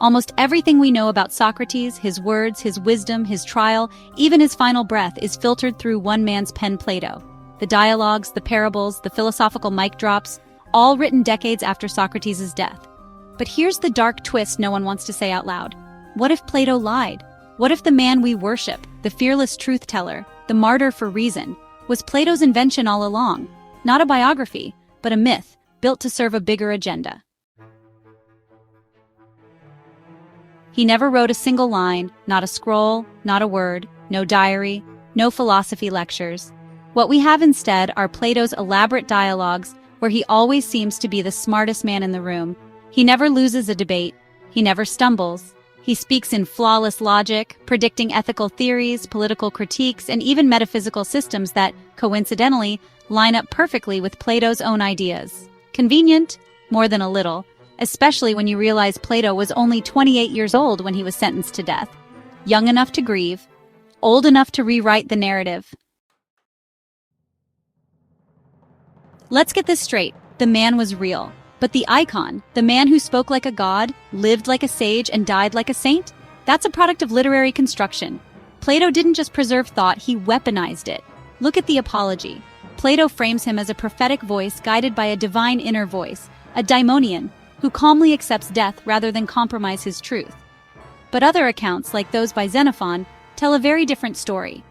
Almost everything we know about Socrates, his words, his wisdom, his trial, even his final breath is filtered through one man's pen, Plato. The dialogues, the parables, the philosophical mic drops, all written decades after Socrates' death. But here's the dark twist no one wants to say out loud. What if Plato lied? What if the man we worship, the fearless truth-teller, the martyr for reason, was Plato's invention all along? Not a biography, but a myth, built to serve a bigger agenda. He never wrote a single line, not a scroll, not a word, no diary, no philosophy lectures. What we have instead are Plato's elaborate dialogues, where he always seems to be the smartest man in the room. He never loses a debate. He never stumbles. He speaks in flawless logic, predicting ethical theories, political critiques, and even metaphysical systems that, coincidentally, line up perfectly with Plato's own ideas. Convenient? More than a little. Especially when you realize Plato was only 28 years old when he was sentenced to death. Young enough to grieve, old enough to rewrite the narrative. Let's get this straight. The man was real. But the icon, the man who spoke like a god, lived like a sage, and died like a saint, that's a product of literary construction. Plato didn't just preserve thought, he weaponized it. Look at the Apology. Plato frames him as a prophetic voice guided by a divine inner voice, a daimonion, who calmly accepts death rather than compromise his truth. But other accounts, like those by Xenophon, tell a very different story.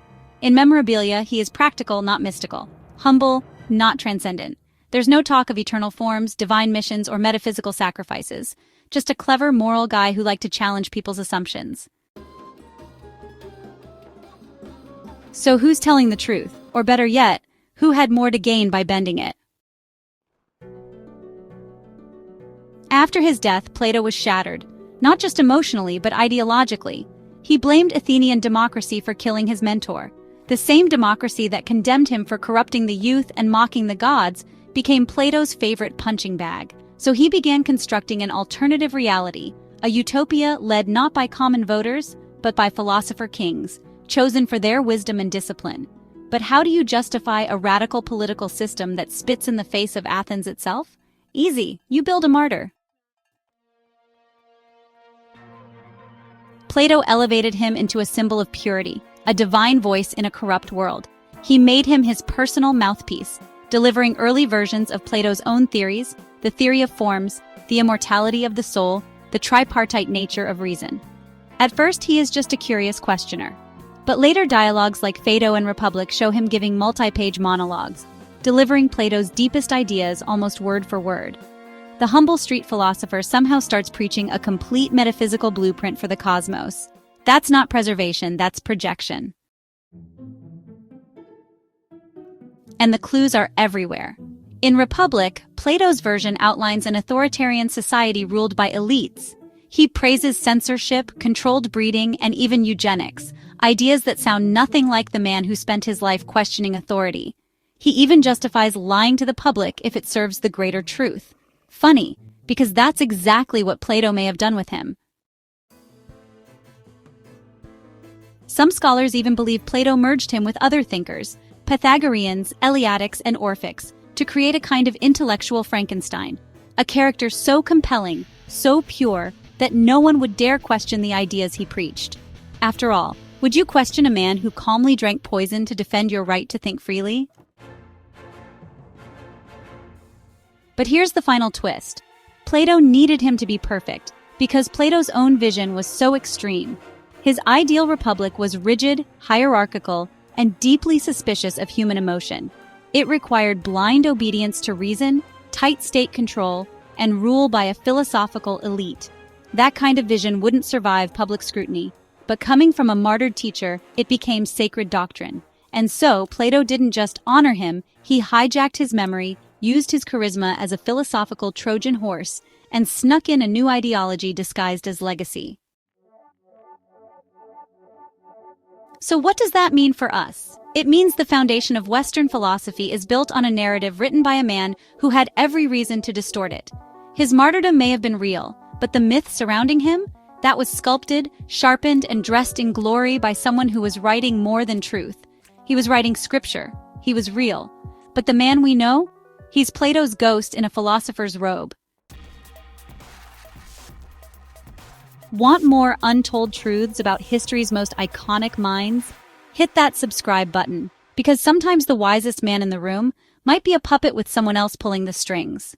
In Memorabilia, he is practical, not mystical. Humble, not transcendent. There's no talk of eternal forms, divine missions, or metaphysical sacrifices. Just a clever, moral guy who liked to challenge people's assumptions. So who's telling the truth? Or better yet, who had more to gain by bending it? After his death, Plato was shattered, not just emotionally but ideologically. He blamed Athenian democracy for killing his mentor. The same democracy that condemned him for corrupting the youth and mocking the gods became Plato's favorite punching bag. So he began constructing an alternative reality, a utopia led not by common voters, but by philosopher kings, chosen for their wisdom and discipline. But how do you justify a radical political system that spits in the face of Athens itself? Easy, you build a martyr. Plato elevated him into a symbol of purity, a divine voice in a corrupt world. He made him his personal mouthpiece, delivering early versions of Plato's own theories, the theory of forms, the immortality of the soul, the tripartite nature of reason. At first, he is just a curious questioner. But later dialogues like Phaedo and Republic show him giving multi-page monologues, delivering Plato's deepest ideas almost word for word. The humble street philosopher somehow starts preaching a complete metaphysical blueprint for the cosmos. That's not preservation, that's projection. And the clues are everywhere. In Republic, Plato's version outlines an authoritarian society ruled by elites. He praises censorship, controlled breeding, and even eugenics, ideas that sound nothing like the man who spent his life questioning authority. He even justifies lying to the public if it serves the greater truth. Funny, because that's exactly what Plato may have done with him. Some scholars even believe Plato merged him with other thinkers, Pythagoreans, Eleatics, and Orphics, to create a kind of intellectual Frankenstein, a character so compelling, so pure, that no one would dare question the ideas he preached. After all, would you question a man who calmly drank poison to defend your right to think freely? But here's the final twist. Plato needed him to be perfect, because Plato's own vision was so extreme. His ideal republic was rigid, hierarchical, and deeply suspicious of human emotion. It required blind obedience to reason, tight state control, and rule by a philosophical elite. That kind of vision wouldn't survive public scrutiny, but coming from a martyred teacher, it became sacred doctrine. And so, Plato didn't just honor him, he hijacked his memory, used his charisma as a philosophical Trojan horse, and snuck in a new ideology disguised as legacy. So what does that mean for us? It means the foundation of Western philosophy is built on a narrative written by a man who had every reason to distort it. His martyrdom may have been real, but the myth surrounding him, that was sculpted, sharpened, and dressed in glory by someone who was writing more than truth. He was writing scripture. He was real. But the man we know? He's Plato's ghost in a philosopher's robe. Want more untold truths about history's most iconic minds? Hit that subscribe button, because sometimes the wisest man in the room might be a puppet with someone else pulling the strings.